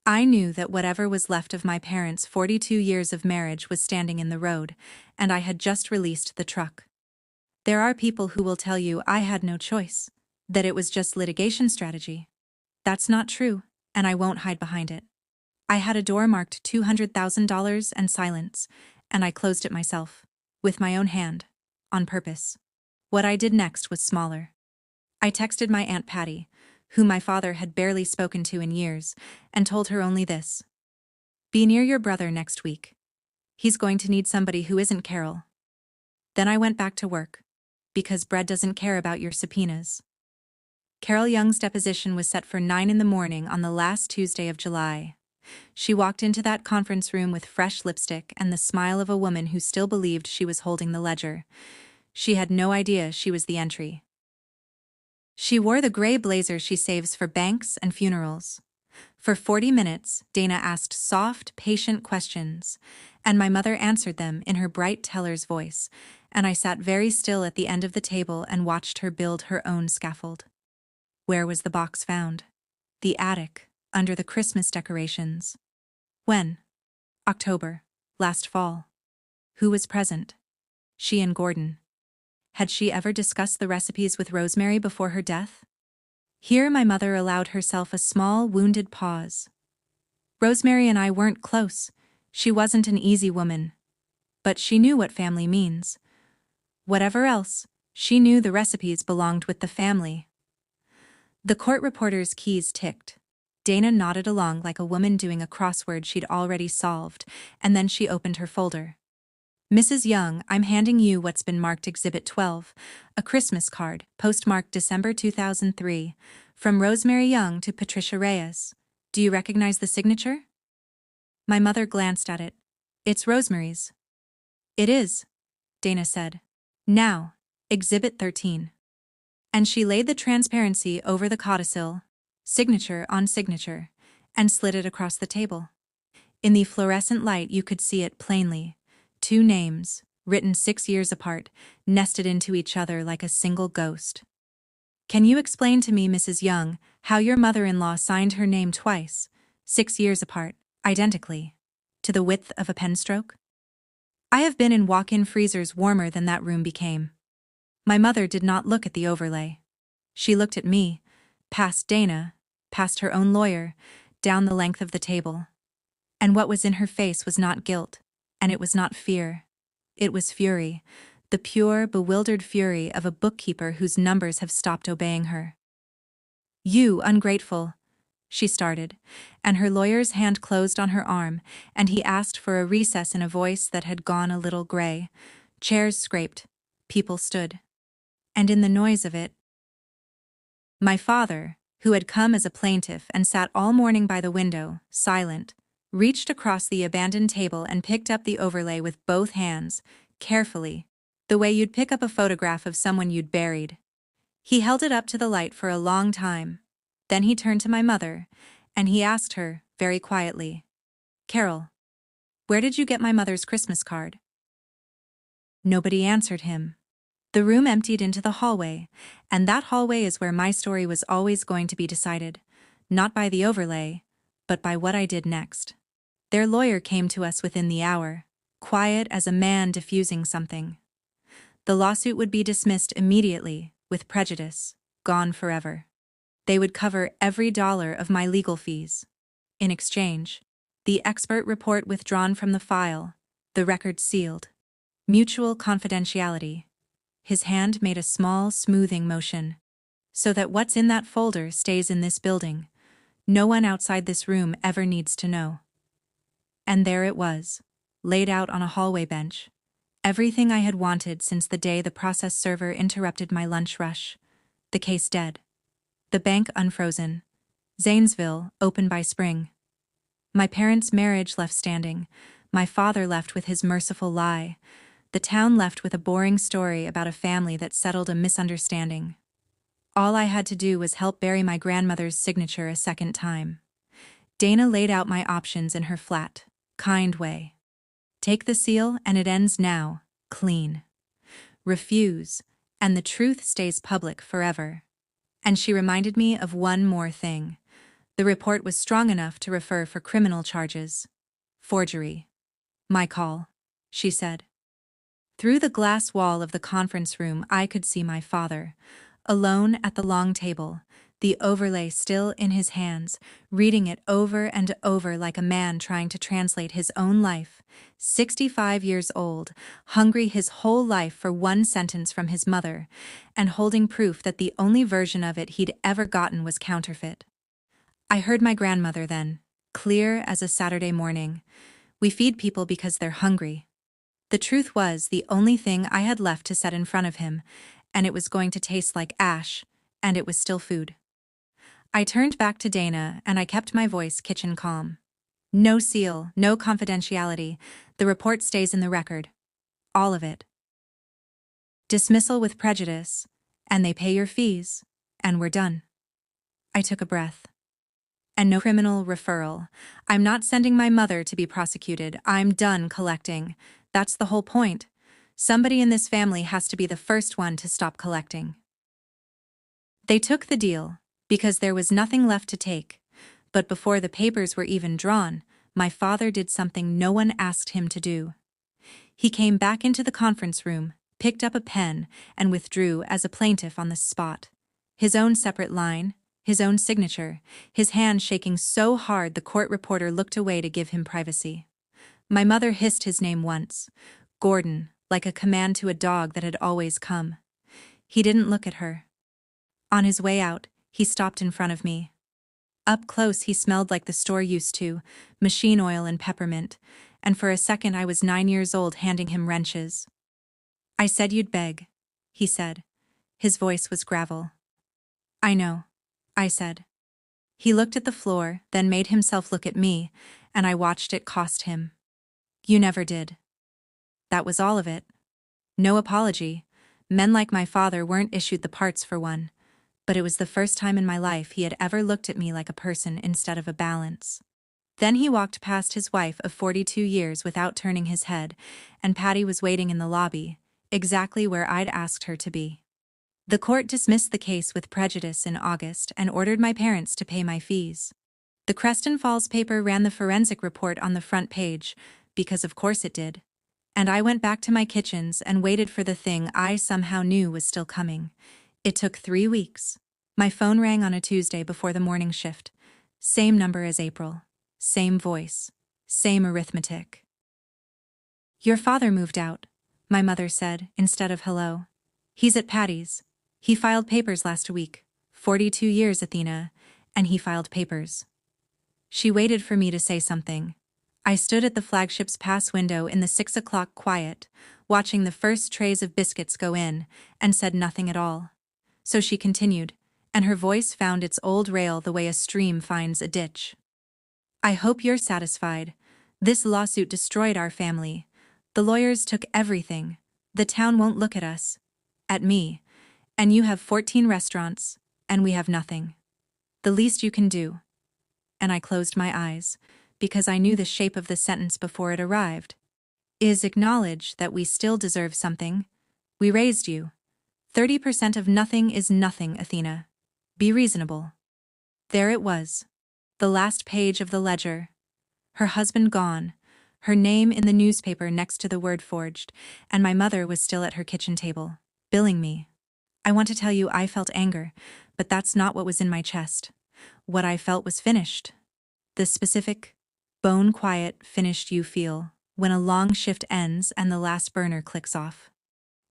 I knew that whatever was left of my parents' 42 years of marriage was standing in the road, and I had just released the truck. There are people who will tell you I had no choice, that it was just litigation strategy. That's not true, and I won't hide behind it. I had a door marked $200,000 and silence, and I closed it myself, with my own hand, on purpose. What I did next was smaller. I texted my Aunt Patty, whom my father had barely spoken to in years, and told her only this. Be near your brother next week. He's going to need somebody who isn't Carol. Then I went back to work, because Bread doesn't care about your subpoenas. Carol Young's deposition was set for 9 in the morning on the last Tuesday of July. She walked into that conference room with fresh lipstick and the smile of a woman who still believed she was holding the ledger. She had no idea she was the entry. She wore the gray blazer she saves for banks and funerals. For 40 minutes, Dana asked soft, patient questions, and my mother answered them in her bright teller's voice, and I sat very still at the end of the table and watched her build her own scaffold. Where was the box found? The attic, under the Christmas decorations. When? October, last fall. Who was present? She and Gordon. Had she ever discussed the recipes with Rosemary before her death? Here my mother allowed herself a small, wounded pause. Rosemary and I weren't close. She wasn't an easy woman. But she knew what family means. Whatever else, she knew the recipes belonged with the family. The court reporter's keys ticked. Dana nodded along like a woman doing a crossword she'd already solved, and then she opened her folder. Mrs. Young, I'm handing you what's been marked Exhibit 12, a Christmas card, postmarked December 2003, from Rosemary Young to Patricia Reyes. Do you recognize the signature? My mother glanced at it. It's Rosemary's. It is, Dana said. Now, Exhibit 13. And she laid the transparency over the codicil, signature on signature, and slid it across the table. In the fluorescent light you could see it plainly. 2 names, written 6 years apart, nested into each other like a single ghost. Can you explain to me, Mrs. Young, how your mother-in-law signed her name twice, 6 years apart, identically, to the width of a pen stroke? I have been in walk-in freezers warmer than that room became. My mother did not look at the overlay. She looked at me, past Dana, past her own lawyer, down the length of the table. And what was in her face was not guilt, and it was not fear. It was fury, the pure, bewildered fury of a bookkeeper whose numbers have stopped obeying her. You ungrateful, she started, and her lawyer's hand closed on her arm, and he asked for a recess in a voice that had gone a little gray. Chairs scraped, people stood. And in the noise of it, my father, who had come as a plaintiff and sat all morning by the window, silent, reached across the abandoned table and picked up the overlay with both hands, carefully, the way you'd pick up a photograph of someone you'd buried. He held it up to the light for a long time. Then he turned to my mother, and he asked her, very quietly, "Carol, where did you get my mother's Christmas card?" Nobody answered him. The room emptied into the hallway, and that hallway is where my story was always going to be decided, not by the overlay, but by what I did next. Their lawyer came to us within the hour, quiet as a man diffusing something. The lawsuit would be dismissed immediately, with prejudice, gone forever. They would cover every dollar of my legal fees. In exchange, the expert report withdrawn from the file, the record sealed. Mutual confidentiality. His hand made a small, smoothing motion. So that what's in that folder stays in this building. No one outside this room ever needs to know. And there it was, laid out on a hallway bench. Everything I had wanted since the day the process server interrupted my lunch rush. The case dead. The bank unfrozen. Zanesville open by spring. My parents' marriage left standing. My father left with his merciful lie. The town left with a boring story about a family that settled a misunderstanding. All I had to do was help bury my grandmother's signature a second time. Dana laid out my options in her flat, kind way. Take the seal and it ends now, clean. Refuse, and the truth stays public forever. And she reminded me of one more thing. The report was strong enough to refer for criminal charges. Forgery. My call, she said. Through the glass wall of the conference room I could see my father, alone at the long table, the overlay still in his hands, reading it over and over like a man trying to translate his own life, 65 years old, hungry his whole life for one sentence from his mother, and holding proof that the only version of it he'd ever gotten was counterfeit. I heard my grandmother then, clear as a Saturday morning. We feed people because they're hungry. The truth was the only thing I had left to set in front of him, and it was going to taste like ash, and it was still food. I turned back to Dana, and I kept my voice kitchen calm. No seal, no confidentiality. The report stays in the record. All of it. Dismissal with prejudice, and they pay your fees, and we're done. I took a breath. And no criminal referral. I'm not sending my mother to be prosecuted. I'm done collecting. That's the whole point. Somebody in this family has to be the first one to stop collecting. They took the deal, because there was nothing left to take. But before the papers were even drawn, my father did something no one asked him to do. He came back into the conference room, picked up a pen, and withdrew as a plaintiff on the spot. His own separate line, his own signature, his hand shaking so hard the court reporter looked away to give him privacy. My mother hissed his name once, Gordon, like a command to a dog that had always come. He didn't look at her. On his way out, he stopped in front of me. Up close he smelled like the store used to, machine oil and peppermint, and for a second I was 9 years old handing him wrenches. I said you'd beg, he said. His voice was gravel. I know, I said. He looked at the floor, then made himself look at me, and I watched it cost him. You never did. That was all of it. No apology. Men like my father weren't issued the parts for one. But it was the first time in my life he had ever looked at me like a person instead of a balance. Then he walked past his wife of 42 years without turning his head, and Patty was waiting in the lobby, exactly where I'd asked her to be. The court dismissed the case with prejudice in August and ordered my parents to pay my fees. The Creston Falls paper ran the forensic report on the front page, because of course it did. And I went back to my kitchens and waited for the thing I somehow knew was still coming. It took 3 weeks. My phone rang on a Tuesday before the morning shift. Same number as April. Same voice. Same arithmetic. Your father moved out, my mother said, instead of hello. He's at Patty's. He filed papers last week. 42 years, Athena. And he filed papers. She waited for me to say something. I stood at the flagship's pass window in the 6 o'clock quiet, watching the first trays of biscuits go in, and said nothing at all. So she continued, and her voice found its old rail the way a stream finds a ditch. I hope you're satisfied. This lawsuit destroyed our family. The lawyers took everything. The town won't look at us. At me. And you have 14 restaurants, and we have nothing. The least you can do. And I closed my eyes, because I knew the shape of the sentence before it arrived. Is acknowledge that we still deserve something. We raised you. 30% of nothing is nothing, Athena. Be reasonable. There it was. The last page of the ledger. Her husband gone, her name in the newspaper next to the word forged, and my mother was still at her kitchen table, billing me. I want to tell you I felt anger, but that's not what was in my chest. What I felt was finished. The specific, bone-quiet finished you feel when a long shift ends and the last burner clicks off.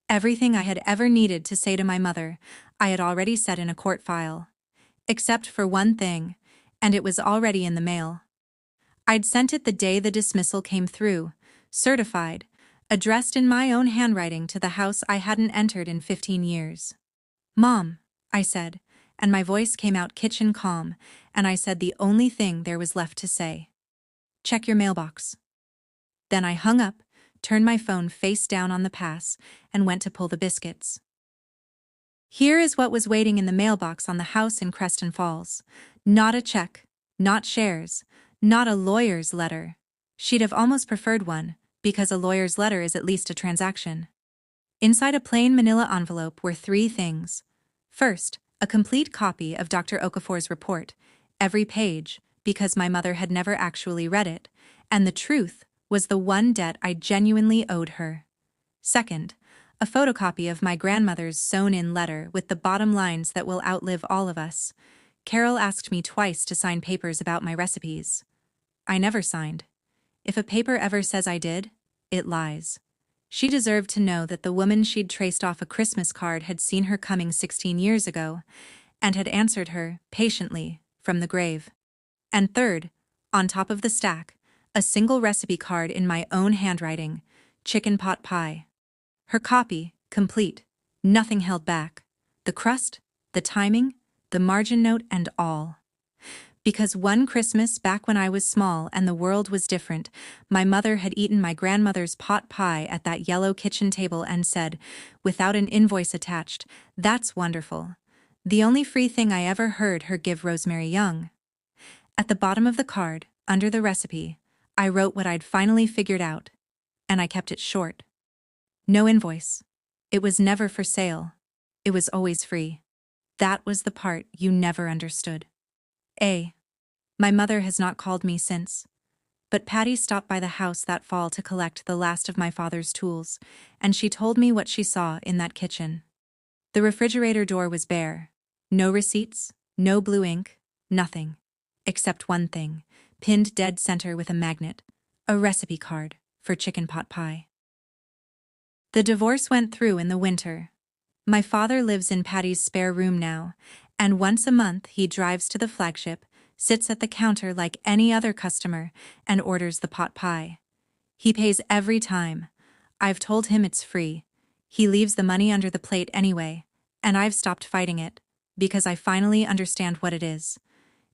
Everything I had ever needed to say to my mother, I had already said in a court file. Except for one thing, and it was already in the mail. I'd sent it the day the dismissal came through, certified, addressed in my own handwriting to the house I hadn't entered in 15 years. Mom, I said, and my voice came out kitchen calm, and I said the only thing there was left to say. Check your mailbox. Then I hung up, turned my phone face down on the pass, and went to pull the biscuits. Here is what was waiting in the mailbox on the house in Creston Falls. Not a check, not shares, not a lawyer's letter. She'd have almost preferred one, because a lawyer's letter is at least a transaction. Inside a plain manila envelope were 3 things. First, a complete copy of Dr. Okafor's report, every page, because my mother had never actually read it, and the truth was the one debt I genuinely owed her. Second, a photocopy of my grandmother's sewn-in letter with the bottom lines that will outlive all of us. Carol asked me twice to sign papers about my recipes. I never signed. If a paper ever says I did, it lies. She deserved to know that the woman she'd traced off a Christmas card had seen her coming 16 years ago, and had answered her, patiently, from the grave. And third, on top of the stack, a single recipe card in my own handwriting, chicken pot pie. Her copy, complete, nothing held back. The crust, the timing, the margin note, and all. Because one Christmas back when I was small and the world was different, my mother had eaten my grandmother's pot pie at that yellow kitchen table and said, without an invoice attached, "That's wonderful." The only free thing I ever heard her give Rosemary Young. At the bottom of the card, under the recipe, I wrote what I'd finally figured out, and I kept it short. No invoice. It was never for sale. It was always free. That was the part you never understood. My mother has not called me since. But Patty stopped by the house that fall to collect the last of my father's tools, and she told me what she saw in that kitchen. The refrigerator door was bare. No receipts, no blue ink, nothing. Except one thing, pinned dead center with a magnet, a recipe card for chicken pot pie. The divorce went through in the winter. My father lives in Patty's spare room now, and once a month he drives to the flagship, sits at the counter like any other customer, and orders the pot pie. He pays every time. I've told him it's free. He leaves the money under the plate anyway, and I've stopped fighting it, because I finally understand what it is.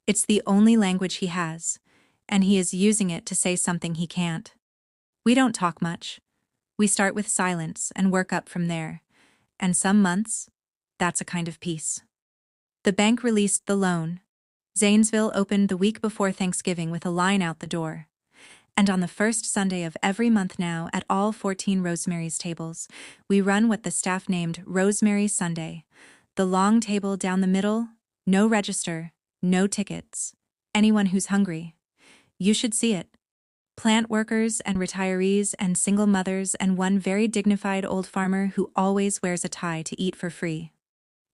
It's the only language he has, and he is using it to say something he can't. We don't talk much. We start with silence and work up from there, and some months, that's a kind of peace. The bank released the loan. Zanesville opened the week before Thanksgiving with a line out the door. And on the first Sunday of every month now, at all 14 Rosemary's tables, we run what the staff named Rosemary Sunday. The long table down the middle, no register, no tickets. Anyone who's hungry. You should see it. Plant workers and retirees and single mothers and one very dignified old farmer who always wears a tie to eat for free.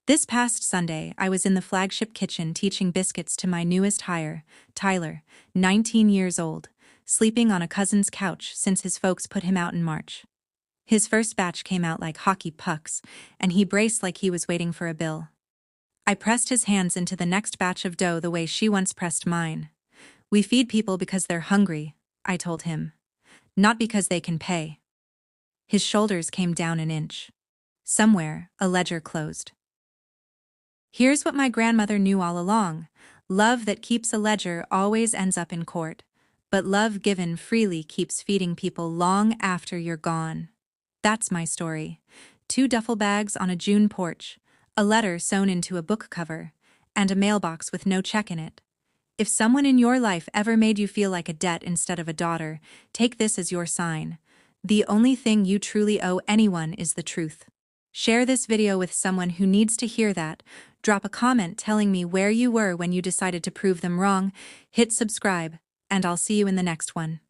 This past Sunday, I was in the flagship kitchen teaching biscuits to my newest hire, Tyler, 19 years old, sleeping on a cousin's couch since his folks put him out in March. His first batch came out like hockey pucks, and he braced like he was waiting for a bill. I pressed his hands into the next batch of dough the way she once pressed mine. We feed people because they're hungry, I told him. Not because they can pay. His shoulders came down an inch. Somewhere, a ledger closed. Here's what my grandmother knew all along. Love that keeps a ledger always ends up in court, but love given freely keeps feeding people long after you're gone. That's my story. 2 duffel bags on a June porch, a letter sewn into a book cover, and a mailbox with no check in it. If someone in your life ever made you feel like a debt instead of a daughter, take this as your sign. The only thing you truly owe anyone is the truth. Share this video with someone who needs to hear that. Drop a comment telling me where you were when you decided to prove them wrong. Hit subscribe, and I'll see you in the next one.